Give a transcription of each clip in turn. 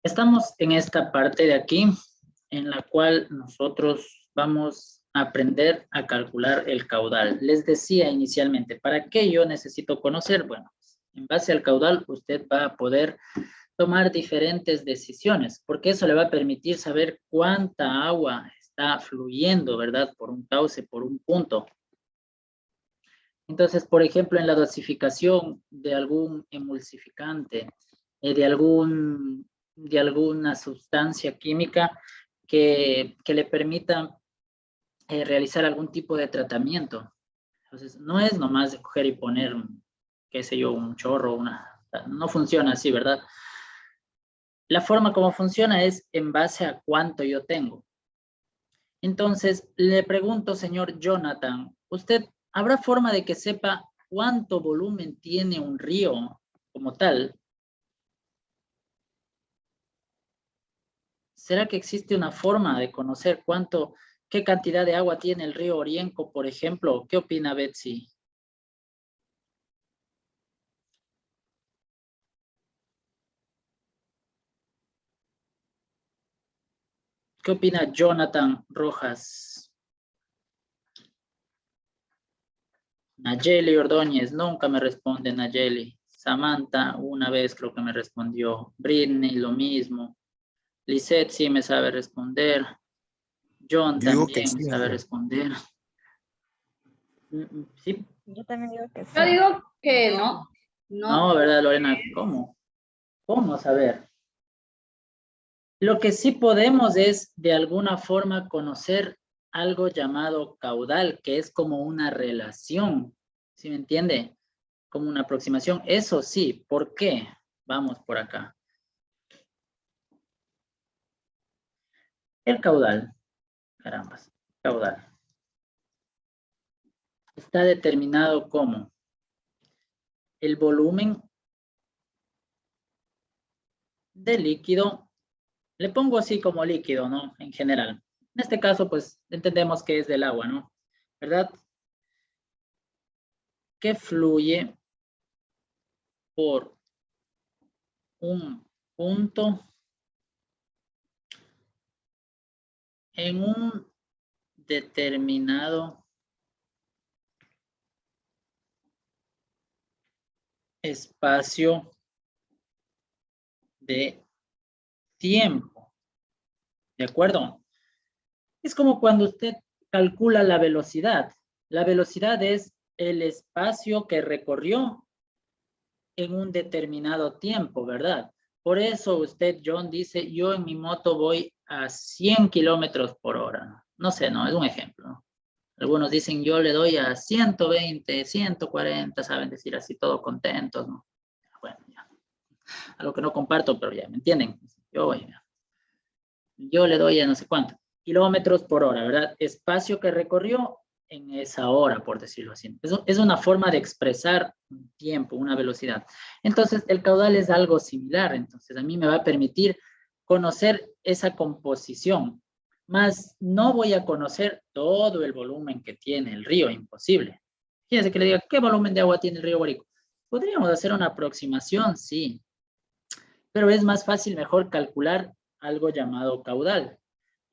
Estamos en esta parte de aquí, en la cual nosotros vamos a aprender a calcular el caudal. Les decía inicialmente, ¿para qué yo necesito conocer? Bueno, en base al caudal usted va a poder tomar diferentes decisiones, porque eso le va a permitir saber cuánta agua está fluyendo, ¿verdad? Por un cauce, por un punto. Entonces, por ejemplo, en la dosificación de algún emulsificante, de alguna sustancia química que le permita realizar algún tipo de tratamiento. Entonces, no es nomás de coger y poner, qué sé yo, un chorro, no funciona así, ¿verdad? La forma como funciona es en base a cuánto yo tengo. Entonces, le pregunto, señor Jonathan, ¿usted habrá forma de que sepa cuánto volumen tiene un río como tal? ¿Será que existe una forma de conocer qué cantidad de agua tiene el río Orienco, por ejemplo? ¿Qué opina Betsy? ¿Qué opina Jonathan Rojas? Nayeli Ordóñez, nunca me responde Nayeli. Samantha, una vez creo que me respondió. Britney, lo mismo. Lisette sí me sabe responder. John Yo digo que también me sí, sabe maestra. responder. Sí. Yo también digo que Yo sí. digo que no. No, No, ¿verdad, Lorena? ¿Cómo? ¿Cómo saber? Lo que sí podemos es, de alguna forma, conocer algo llamado caudal, que es como una relación, ¿sí me entiende? Como una aproximación. Eso sí, ¿por qué? Vamos por acá. El caudal, carambas, caudal. Está determinado como el volumen de líquido. Le pongo así como líquido, ¿no? En general. En este caso, pues, entendemos que es del agua, ¿no? ¿Verdad? Que fluye por un punto en un determinado espacio de tiempo. ¿De acuerdo? Es como cuando usted calcula la velocidad. La velocidad es el espacio que recorrió en un determinado tiempo, ¿verdad? Por eso usted, John, dice, yo en mi moto voy a 100 kilómetros por hora. No sé, no, es un ejemplo, ¿no? Algunos dicen, yo le doy a 120, 140, saben decir así, todo contentos, ¿no? Bueno, ya. Algo que no comparto, pero ya, ¿me entienden? Yo le doy a no sé cuánto, kilómetros por hora, ¿verdad? Espacio que recorrió en esa hora, por decirlo así. Eso es una forma de expresar un tiempo, una velocidad. Entonces, el caudal es algo similar. Entonces, a mí me va a permitir conocer esa composición, más no voy a conocer todo el volumen que tiene el río, imposible. Fíjense que le diga, ¿qué volumen de agua tiene el río Guarico? Podríamos hacer una aproximación, sí, pero es más fácil, mejor calcular algo llamado caudal.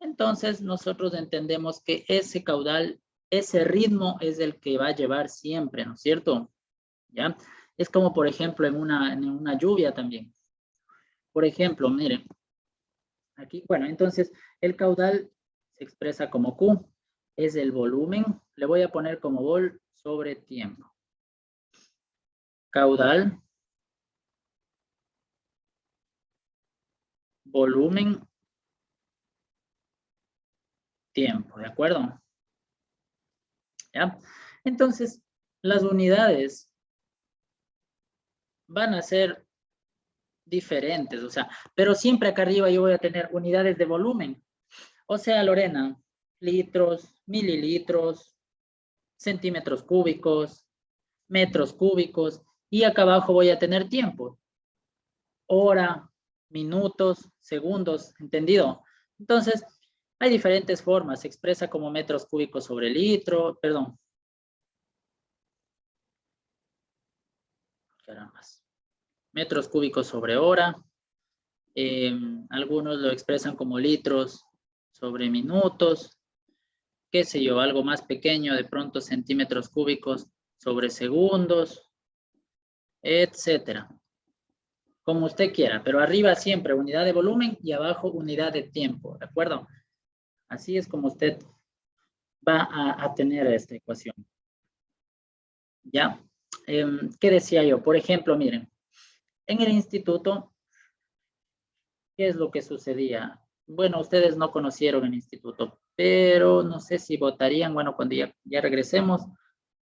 Entonces, nosotros entendemos que ese caudal, ese ritmo es el que va a llevar siempre, ¿no es cierto? ¿Ya? Es como, por ejemplo, en una lluvia también. Por ejemplo, miren, aquí, bueno, entonces, el caudal se expresa como Q, es el volumen, le voy a poner como vol sobre tiempo. Caudal, volumen, tiempo, ¿de acuerdo? ¿Ya? Entonces, las unidades van a ser diferentes, o sea, pero siempre acá arriba yo voy a tener unidades de volumen. O sea, Lorena, litros, mililitros, centímetros cúbicos, metros cúbicos, y acá abajo voy a tener tiempo. Hora, minutos, segundos, ¿entendido? Entonces, hay diferentes formas, se expresa como metros cúbicos sobre litro, perdón. Carambas. Metros cúbicos sobre hora, Algunos lo expresan como litros sobre minutos, qué sé yo, algo más pequeño, de pronto centímetros cúbicos sobre segundos, etcétera. Como usted quiera, pero arriba siempre unidad de volumen y abajo unidad de tiempo, ¿de acuerdo? Así es como usted va a tener esta ecuación. ¿Ya? ¿Qué decía yo? Por ejemplo, miren, en el instituto, ¿qué es lo que sucedía? Bueno, ustedes no conocieron el instituto, pero no sé si votarían, bueno, cuando ya regresemos,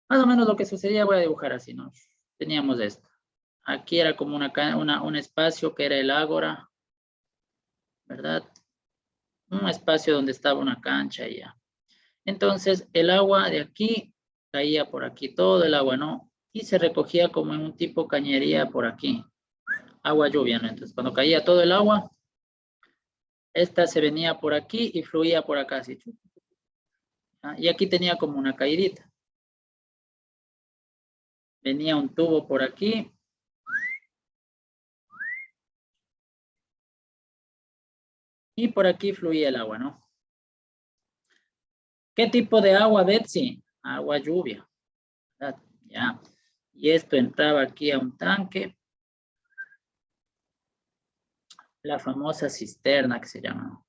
más o menos lo que sucedía voy a dibujar así, ¿no? Teníamos esto. Aquí era como un espacio que era el ágora, ¿verdad? Un espacio donde estaba una cancha y ya. Entonces, el agua de aquí caía por aquí, todo el agua, ¿no? Y se recogía como en un tipo cañería por aquí. Agua lluvia, ¿no? Entonces, cuando caía todo el agua, esta se venía por aquí y fluía por acá, así. Y aquí tenía como una caidita. Venía un tubo por aquí. Y por aquí fluía el agua, ¿no? ¿Qué tipo de agua, Betsy? Agua lluvia, ¿verdad? Ya. Y esto entraba aquí a un tanque. La famosa cisterna que se llama.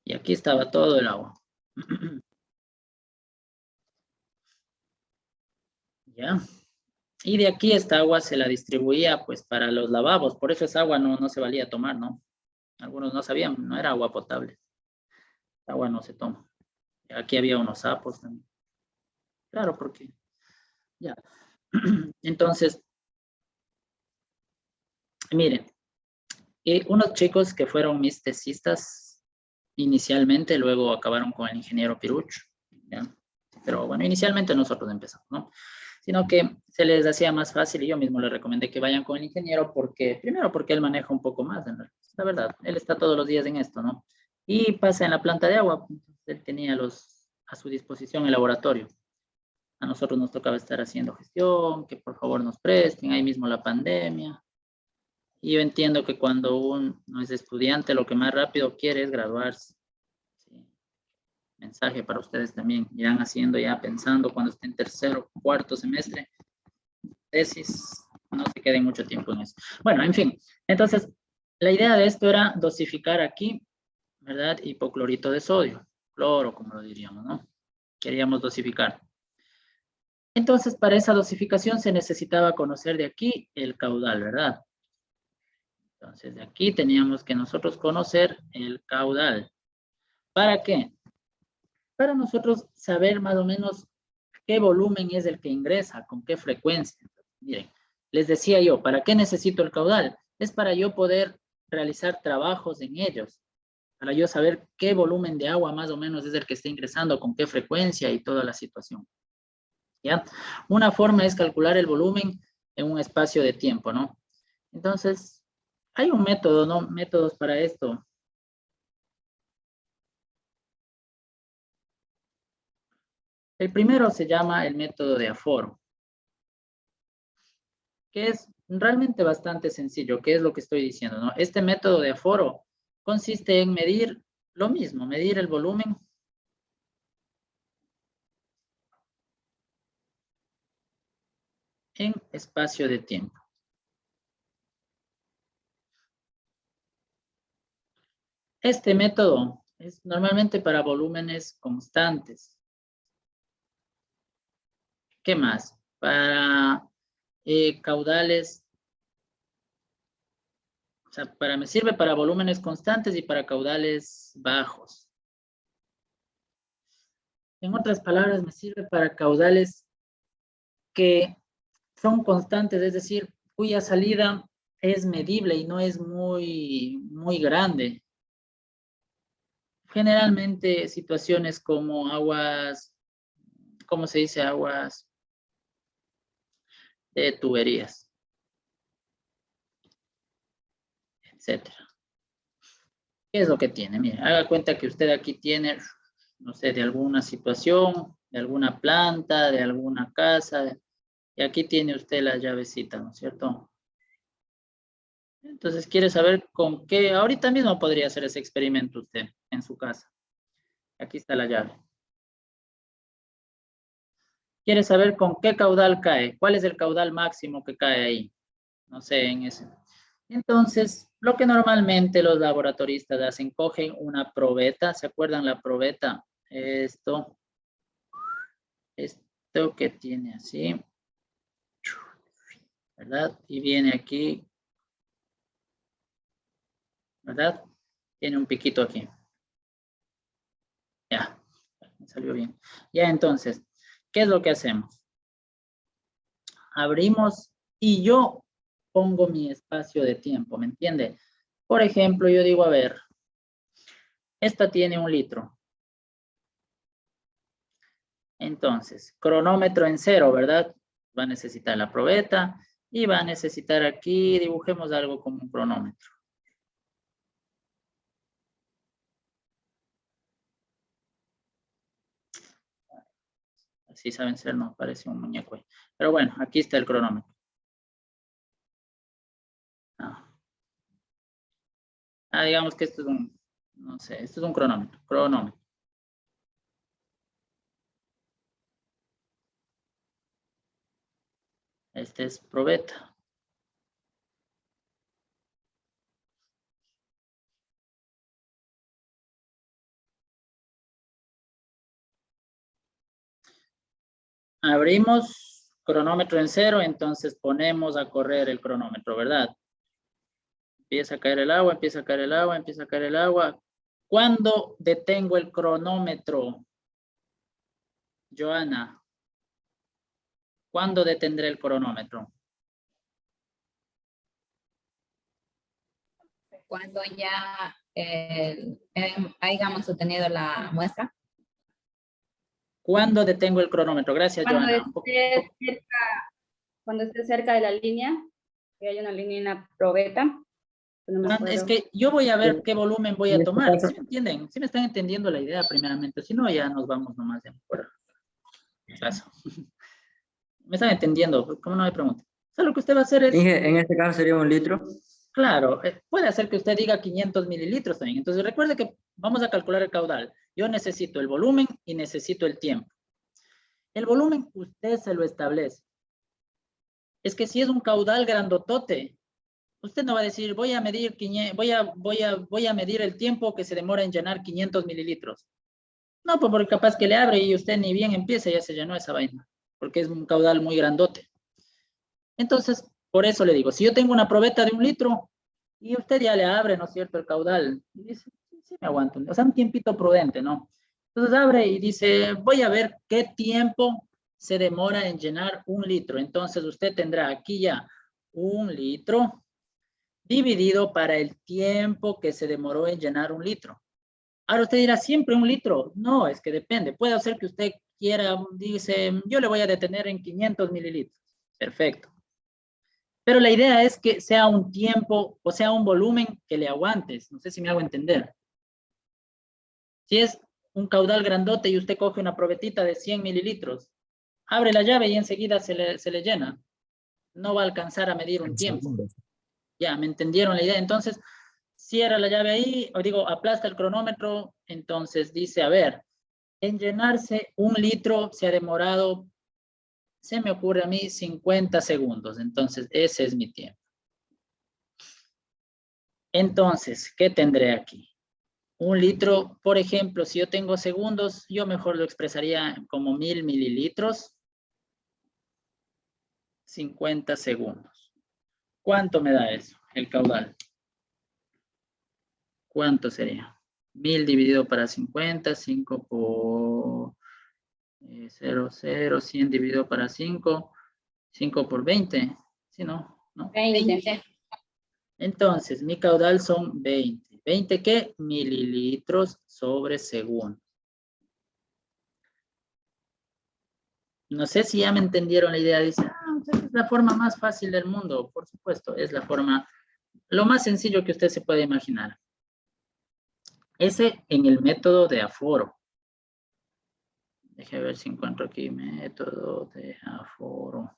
Y aquí estaba todo el agua. ¿Ya? Y de aquí esta agua se la distribuía pues para los lavabos. Por eso esa agua no se valía tomar, ¿no? Algunos no sabían, no era agua potable. Esta agua no se toma. Aquí había unos sapos también. Claro, porque ya. Entonces, miren, unos chicos que fueron mis tesistas inicialmente, luego acabaron con el ingeniero Piruch, ¿ya? Pero bueno, inicialmente nosotros empezamos, ¿no? Sino que se les hacía más fácil y yo mismo les recomendé que vayan con el ingeniero porque, primero porque él maneja un poco más, la verdad, él está todos los días en esto, ¿no? Y pasa en la planta de agua, él tenía a su disposición el laboratorio. A nosotros nos tocaba estar haciendo gestión, que por favor nos presten, ahí mismo la pandemia. Y yo entiendo que cuando uno es estudiante, lo que más rápido quiere es graduarse. ¿Sí? Mensaje para ustedes también. Irán haciendo ya pensando cuando estén en tercero, cuarto semestre, tesis, no se queden mucho tiempo en eso. Bueno, en fin. Entonces, la idea de esto era dosificar aquí, ¿verdad? Hipoclorito de sodio, cloro, como lo diríamos, ¿no? Queríamos dosificar. Entonces, para esa dosificación se necesitaba conocer de aquí el caudal, ¿verdad? Entonces, de aquí teníamos que nosotros conocer el caudal. ¿Para qué? Para nosotros saber más o menos qué volumen es el que ingresa, con qué frecuencia. Miren, les decía yo, ¿para qué necesito el caudal? Es para yo poder realizar trabajos en ellos, para yo saber qué volumen de agua más o menos es el que está ingresando, con qué frecuencia y toda la situación. ¿Ya? Una forma es calcular el volumen en un espacio de tiempo, ¿no? Entonces, hay un método, ¿no? Métodos para esto. El primero se llama el método de aforo, que es realmente bastante sencillo, que es lo que estoy diciendo, ¿no? Este método de aforo consiste en medir lo mismo, medir el volumen en espacio de tiempo. Este método es normalmente para volúmenes constantes. ¿Qué más? Para caudales, o sea, me sirve para volúmenes constantes y para caudales bajos. En otras palabras, me sirve para caudales que son constantes, es decir, cuya salida es medible y no es muy grande. Generalmente situaciones como aguas, ¿cómo se dice? Aguas de tuberías, etcétera. ¿Qué es lo que tiene? Mire, haga cuenta que usted aquí tiene, no sé, de alguna situación, de alguna planta, de alguna casa, y aquí tiene usted la llavecita, ¿no es cierto? Entonces, quiere saber con qué, ahorita mismo podría hacer ese experimento usted en su casa. Aquí está la llave. Quiere saber con qué caudal cae, cuál es el caudal máximo que cae ahí. No sé, en ese. Entonces, lo que normalmente los laboratoristas hacen, cogen una probeta, ¿se acuerdan la probeta? Esto que tiene así, ¿verdad? Y viene aquí, ¿verdad? Tiene un piquito aquí. Ya, me salió bien. Ya, entonces, ¿qué es lo que hacemos? Abrimos y yo pongo mi espacio de tiempo, ¿me entiende? Por ejemplo, yo digo, a ver, esta tiene 1 litro. Entonces, cronómetro en 0, ¿verdad? Va a necesitar la probeta y va a necesitar aquí, dibujemos algo como un cronómetro. Así saben ser, no parece un muñeco ahí. Pero bueno, aquí está el cronómetro. Digamos que esto es un, no sé, esto es un cronómetro. Cronómetro. Este es probeta. Abrimos cronómetro en 0, entonces ponemos a correr el cronómetro, ¿verdad? Empieza a caer el agua, empieza a caer el agua, empieza a caer el agua. ¿Cuándo detengo el cronómetro, Joana? ¿Cuándo detendré el cronómetro? Cuando ya hayamos obtenido la muestra. ¿Cuándo detengo el cronómetro? Gracias, Joana. Cuando esté cerca de la línea, que hay una línea en la probeta. No es que yo voy a ver qué volumen voy a tomar. ¿Sí me entienden? ¿Sí me están entendiendo la idea primeramente? Si no, ya nos vamos nomás por caso. ¿Me están entendiendo? ¿Cómo no me pregunta? O sea, lo que usted va a hacer es... En este caso sería 1 litro. Claro, puede hacer que usted diga 500 mililitros también. Entonces recuerde que vamos a calcular el caudal. Yo necesito el volumen y necesito el tiempo. El volumen usted se lo establece. Es que si es un caudal grandotote, usted no va a decir, voy a medir el tiempo que se demora en llenar 500 mililitros. No, pues porque capaz que le abre y usted ni bien empieza, ya se llenó esa vaina, porque es un caudal muy grandote. Entonces, por eso le digo, si yo tengo una probeta de 1 litro y usted ya le abre, ¿no es cierto?, el caudal, y dice, sí me aguanto, o sea, un tiempito prudente, ¿no? Entonces abre y dice, voy a ver qué tiempo se demora en llenar 1 litro. Entonces usted tendrá aquí ya 1 litro dividido para el tiempo que se demoró en llenar 1 litro. Ahora usted dirá, ¿siempre 1 litro? No, es que depende. Puede ser que usted quiera, dice, yo le voy a detener en 500 mililitros. Perfecto. Pero la idea es que sea un tiempo, o sea, un volumen que le aguantes. No sé si me hago entender. Si es un caudal grandote y usted coge una probetita de 100 mililitros, abre la llave y enseguida se le llena. No va a alcanzar a medir un tiempo. Ya, ¿me entendieron la idea? Entonces, cierra la llave ahí, o digo, aplasta el cronómetro, entonces dice, a ver, en llenarse 1 litro se ha demorado, se me ocurre a mí, 50 segundos. Entonces, ese es mi tiempo. Entonces, ¿qué tendré aquí? 1 litro, por ejemplo, si yo tengo segundos, yo mejor lo expresaría como 1000 mililitros, 50 segundos. ¿Cuánto me da eso, el caudal? ¿Cuánto sería? 1000 dividido para 50, 5 por 0, 0, 100 dividido para 5, 5 por 20. ¿Sí, no? ¿No? 20. Entonces, mi caudal son 20. ¿20 qué? Mililitros sobre segundo. No sé si ya me entendieron la idea. Dice, es la forma más fácil del mundo. Por supuesto, es la forma, lo más sencillo que usted se puede imaginar. Ese en el método de aforo. Déjeme ver si encuentro aquí método de aforo.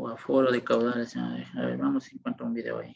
O aforo de caudales. A ver, vamos si encuentro un video ahí.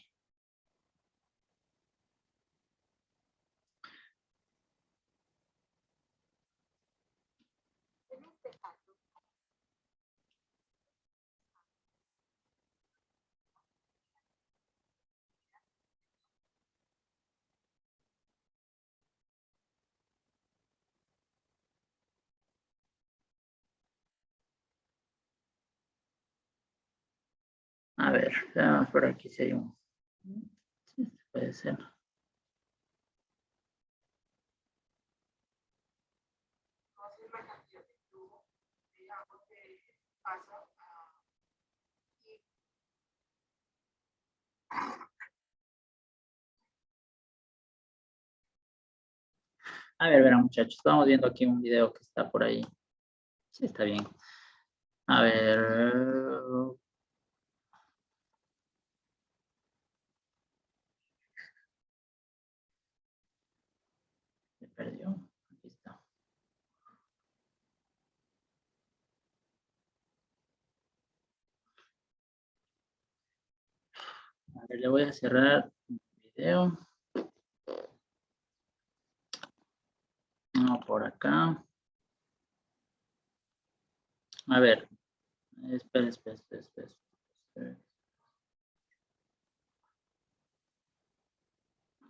A ver, veamos por aquí si hay un... Sí, puede ser. A ver, verán muchachos, estamos viendo aquí un video que está por ahí. Sí, está bien. A ver. Se perdió. Aquí está. A ver, le voy a cerrar el video. No, por acá. A ver. Espera.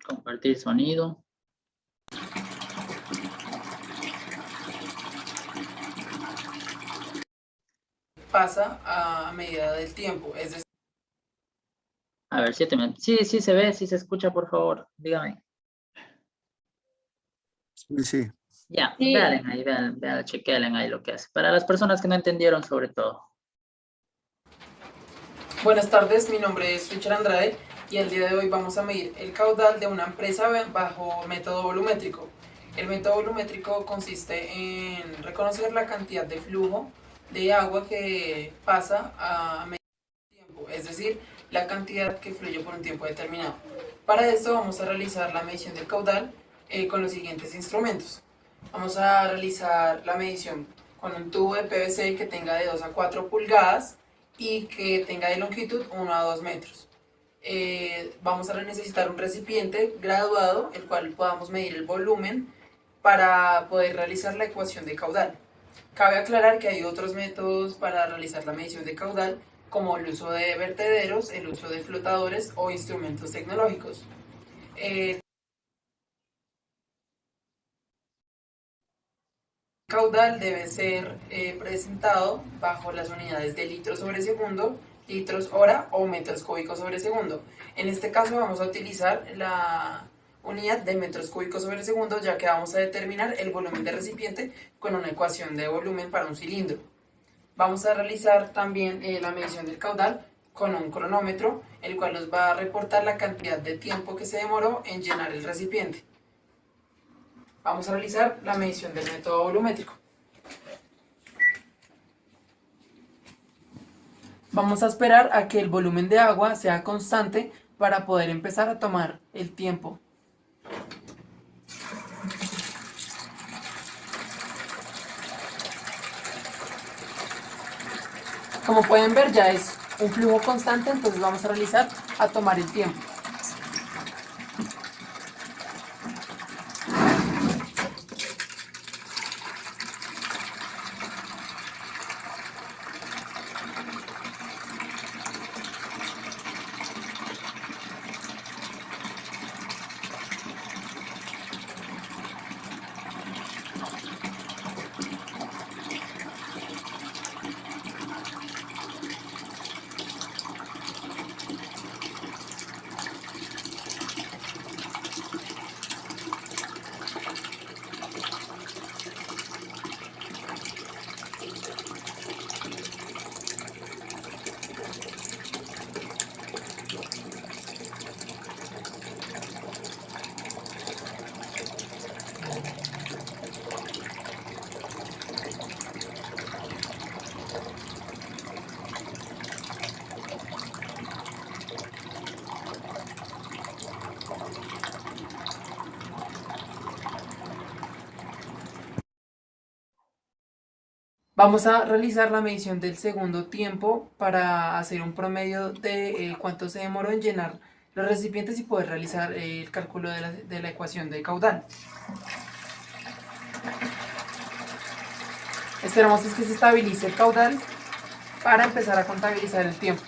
Compartir sonido. Pasa a medida del tiempo, es decir, A ver, 7 minutos. Sí, sí se ve, sí se escucha, por favor. Dígame. Sí. Ya, Sí. vean ahí, vean, chequeen ahí lo que hace. Para las personas que no entendieron, sobre todo. buenas tardes, mi nombre es Richard Andrade y el día de hoy vamos a medir el caudal de una empresa bajo método volumétrico. El método volumétrico consiste en reconocer la cantidad de flujo de agua que pasa a medida del tiempo, es decir, la cantidad que fluye por un tiempo determinado. Para esto vamos a realizar la medición del caudal con los siguientes instrumentos. Vamos a realizar la medición con un tubo de PVC que tenga de 2 a 4 pulgadas y que tenga de longitud 1 a 2 metros. Vamos a necesitar un recipiente graduado, el cual podamos medir el volumen para poder realizar la ecuación de caudal. Cabe aclarar que hay otros métodos para realizar la medición de caudal, como el uso de vertederos, el uso de flotadores o instrumentos tecnológicos. El caudal debe ser presentado bajo las unidades de litros sobre segundo, litros hora o metros cúbicos sobre segundo. En este caso vamos a utilizar la unidad de metros cúbicos sobre segundo, ya que vamos a determinar el volumen del recipiente con una ecuación de volumen para un cilindro. Vamos a realizar también la medición del caudal con un cronómetro, el cual nos va a reportar la cantidad de tiempo que se demoró en llenar el recipiente. Vamos a realizar la medición del método volumétrico. Vamos a esperar a que el volumen de agua sea constante para poder empezar a tomar el tiempo. Como pueden ver, ya es un flujo constante, entonces vamos a realizar a tomar el tiempo. Vamos a realizar la medición del segundo tiempo para hacer un promedio de cuánto se demoró en llenar los recipientes y poder realizar el cálculo de la ecuación de caudal. Esperamos es que se estabilice el caudal para empezar a contabilizar el tiempo.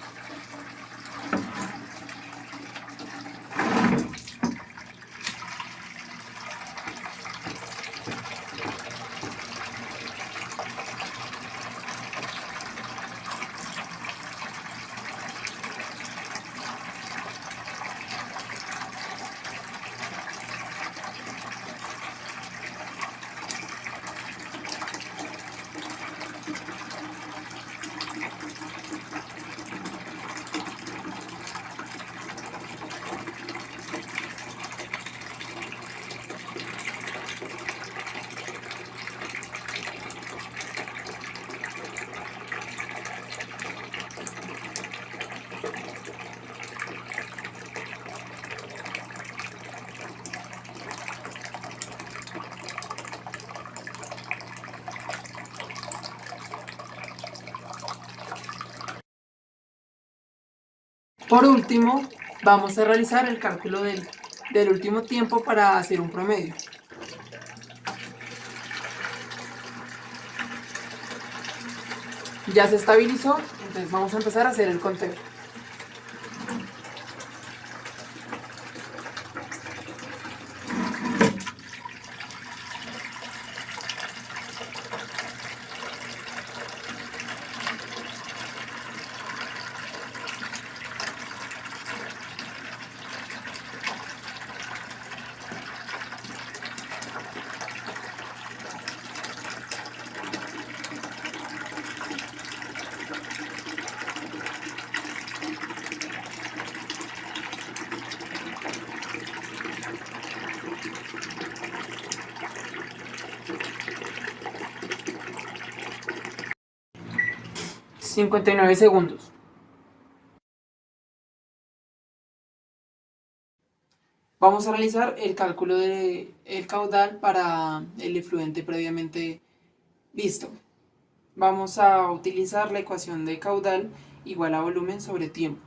Por último, vamos a realizar el cálculo del último tiempo para hacer un promedio. Ya se estabilizó, entonces vamos a empezar a hacer el conteo. ...59 segundos. Vamos a realizar el cálculo del caudal para el efluente previamente visto. Vamos a utilizar la ecuación de caudal igual a volumen sobre tiempo.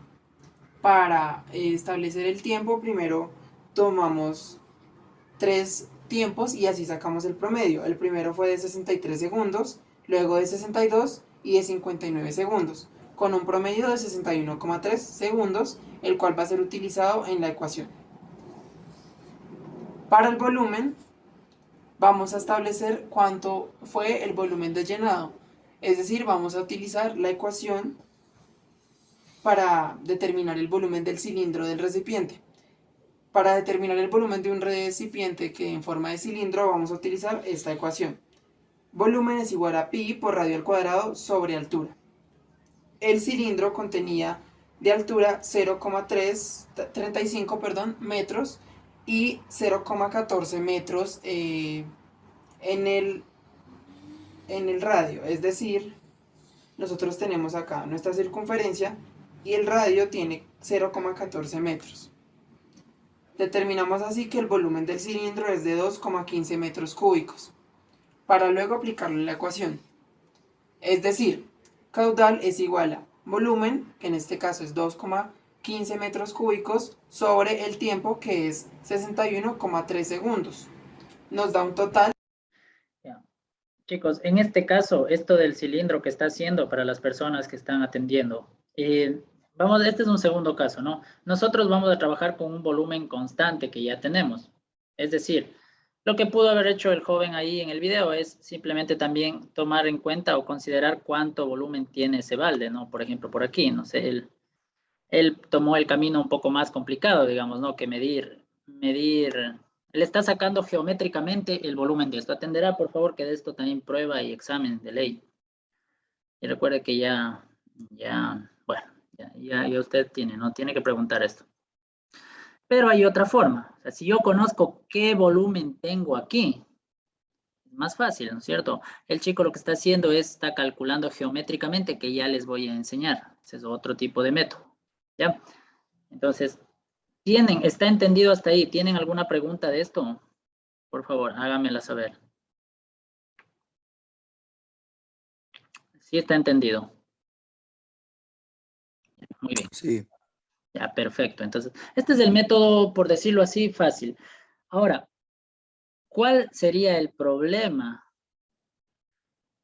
Para establecer el tiempo, primero tomamos 3 tiempos y así sacamos el promedio. El primero fue de 63 segundos, luego de 62 y de 59 segundos, con un promedio de 61,3 segundos, el cual va a ser utilizado en la ecuación. Para el volumen, vamos a establecer cuánto fue el volumen de llenado, es decir, vamos a utilizar la ecuación para determinar el volumen del cilindro del recipiente. Para determinar el volumen de un recipiente que en forma de cilindro vamos a utilizar esta ecuación. Volumen es igual a pi por radio al cuadrado sobre altura. El cilindro contenía de altura 0,35 metros y 0,14 metros en el radio. Es decir, nosotros tenemos acá nuestra circunferencia y el radio tiene 0,14 metros. Determinamos así que el volumen del cilindro es de 2,15 metros cúbicos, para luego aplicarle la ecuación. Es decir, caudal es igual a volumen, que en este caso es 2,15 metros cúbicos, sobre el tiempo, que es 61,3 segundos. Nos da un total. Chicos, en este caso, esto del cilindro que está haciendo para las personas que están atendiendo, este es un segundo caso, ¿no? Nosotros vamos a trabajar con un volumen constante que ya tenemos. Es decir, lo que pudo haber hecho el joven ahí en el video es simplemente también tomar en cuenta o considerar cuánto volumen tiene ese balde, ¿no? Por ejemplo, por aquí, no sé, él tomó el camino un poco más complicado, digamos, ¿no? Que medir, él está sacando geométricamente el volumen de esto. Atenderá, por favor, que de esto también prueba y examen de ley. Y recuerde que ya usted no tiene que preguntar esto. Pero hay otra forma. O sea, si yo conozco qué volumen tengo aquí, es más fácil, ¿no es cierto? El chico lo que está haciendo está calculando geométricamente, que ya les voy a enseñar. Ese es otro tipo de método, ¿ya? Entonces, ¿está entendido hasta ahí? ¿Tienen alguna pregunta de esto? Por favor, háganmela saber. Sí está entendido. Muy bien. Sí. Ya, perfecto. Entonces, este es el método, por decirlo así, fácil. Ahora, ¿cuál sería el problema?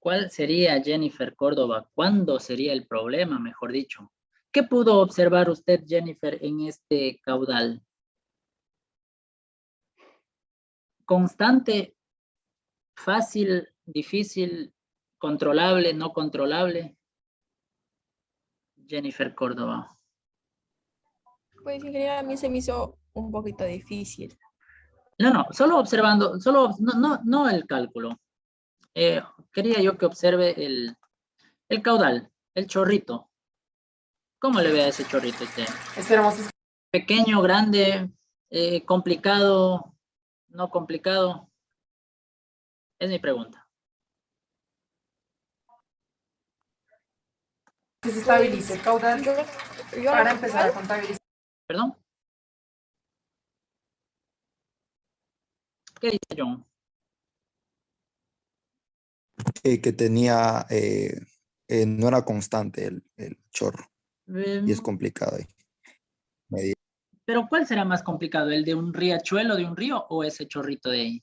¿Cuál sería, Jennifer Córdoba? ¿Cuándo sería el problema, mejor dicho? ¿Qué pudo observar usted, Jennifer, en este caudal? ¿Constante, fácil, difícil, controlable, no controlable? Jennifer Córdoba. Pues en general a mí se me hizo un poquito difícil. No, solo observando, no el cálculo. Quería yo que observe el caudal, el chorrito. ¿Cómo le ve a ese chorrito usted? Esperamos. Pequeño, grande, complicado, no complicado. Es mi pregunta. Que se estabilice el caudal Yo para empezar a contabilizar. ¿Perdón? ¿Qué dice John? Que tenía, no era constante el chorro y es complicado ahí. Medir. Pero ¿cuál será más complicado? ¿El de un riachuelo de un río o ese chorrito de ahí?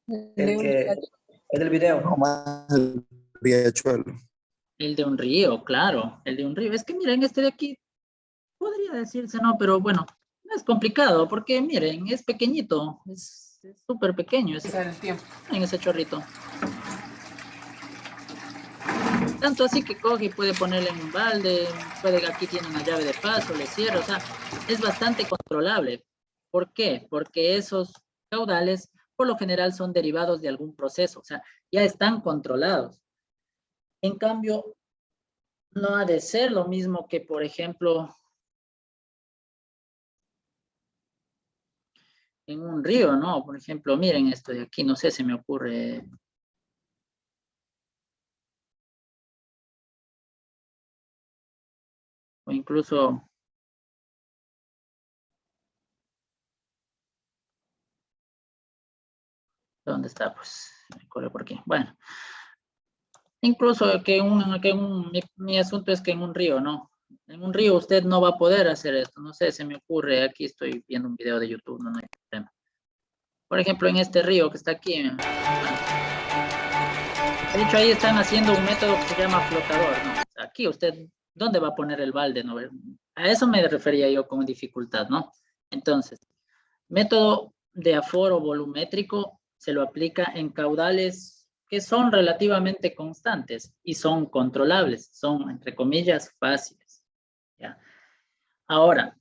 El del video. No más el riachuelo. El de un río, claro, el de un río. Es que miren, este de aquí podría decirse, no, pero bueno, no es complicado porque miren, es pequeñito, es súper pequeño El tiempo. en ese chorrito. Tanto así que coge y puede ponerle en un balde, aquí tiene una llave de paso, le cierra, o sea, es bastante controlable. ¿Por qué? Porque esos caudales por lo general son derivados de algún proceso, o sea, ya están controlados. En cambio, no ha de ser lo mismo que, por ejemplo, en un río, ¿no? Por ejemplo, miren esto de aquí, no sé, se me ocurre. O incluso, ¿dónde está? Pues, me corre por aquí. Bueno, incluso mi asunto es que en un río, ¿no? En un río usted no va a poder hacer esto, no sé, se me ocurre, aquí estoy viendo un video de YouTube, no hay problema. Por ejemplo, en este río que está aquí, bueno, de hecho ahí están haciendo un método que se llama flotador, ¿no? O sea, aquí usted, ¿dónde va a poner el balde? ¿No? A eso me refería yo con dificultad, ¿no? Entonces, método de aforo volumétrico se lo aplica en caudales que son relativamente constantes y son controlables, son, entre comillas, fáciles. ¿Ya? Ahora,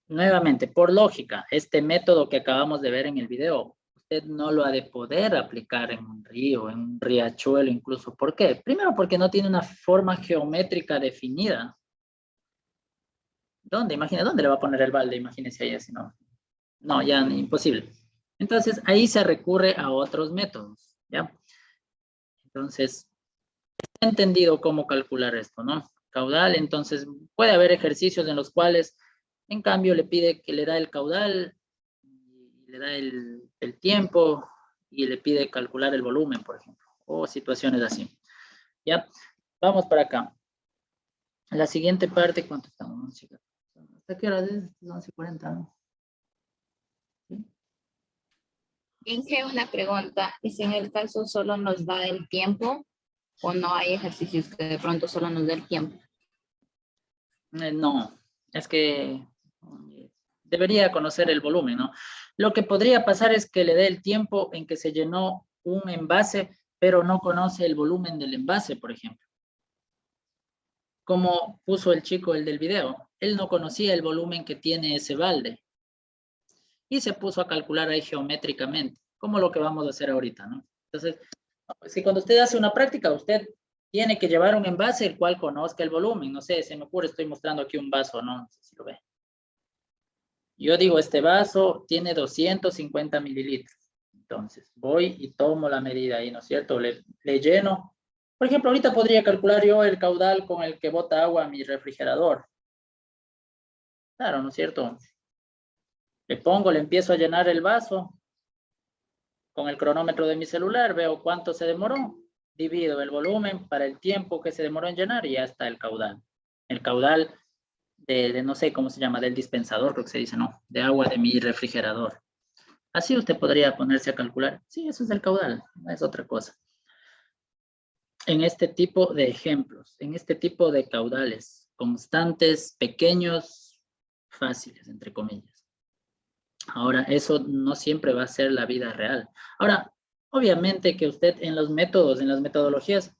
nuevamente, por lógica, este método que acabamos de ver en el video, usted no lo ha de poder aplicar en un río, en un riachuelo incluso. ¿Por qué? Primero porque no tiene una forma geométrica definida. ¿Dónde? Imagina, ¿dónde le va a poner el balde? Imagínese ahí, si no. No, ya imposible. Entonces, ahí se recurre a otros métodos, ¿ya? Entonces, he entendido cómo calcular esto, ¿no? Caudal, entonces, puede haber ejercicios en los cuales, en cambio, le pide que le da el caudal, y le da el tiempo, y le pide calcular el volumen, por ejemplo, o situaciones así, ¿ya? Vamos para acá. La siguiente parte, ¿cuánto estamos? ¿Hasta qué hora es? 11:40, ¿no? Hice una pregunta, y si en el caso solo nos da el tiempo o no hay ejercicios que de pronto solo nos dé el tiempo. No, es que debería conocer el volumen, ¿no? Lo que podría pasar es que le dé el tiempo en que se llenó un envase, pero no conoce el volumen del envase, por ejemplo. Como puso el chico el del video, él no conocía el volumen que tiene ese balde y se puso a calcular ahí geométricamente, como lo que vamos a hacer ahorita, ¿no? Entonces, si cuando usted hace una práctica, usted tiene que llevar un envase el cual conozca el volumen. No sé, se me ocurre, estoy mostrando aquí un vaso, no sé si lo ve. Yo digo, este vaso tiene 250 mililitros. Entonces, voy y tomo la medida ahí, ¿no es cierto? Le lleno. Por ejemplo, ahorita podría calcular yo el caudal con el que bota agua a mi refrigerador. Claro, ¿no es cierto? Le pongo, le empiezo a llenar el vaso. con el cronómetro de mi celular, veo cuánto se demoró, divido el volumen para el tiempo que se demoró en llenar y ya está el caudal. El caudal de no sé cómo se llama, del dispensador, creo que se dice, no, de agua de mi refrigerador. Así usted podría ponerse a calcular. Sí, eso es el caudal, no es otra cosa. En este tipo de ejemplos, en este tipo de caudales, constantes, pequeños, fáciles, entre comillas. Ahora, eso no siempre va a ser la vida real. Ahora, obviamente que usted en los métodos, en las metodologías,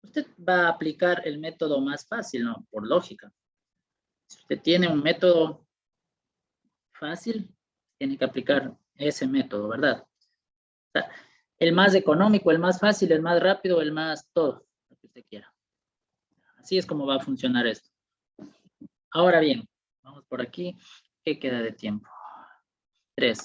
usted va a aplicar el método más fácil, ¿no? Por lógica. Si usted tiene un método fácil, tiene que aplicar ese método, ¿verdad? O sea, el más económico, el más fácil, el más rápido, el más todo, lo que usted quiera. Así es como va a funcionar esto. Ahora bien, vamos por aquí. ¿Qué queda de tiempo? 3.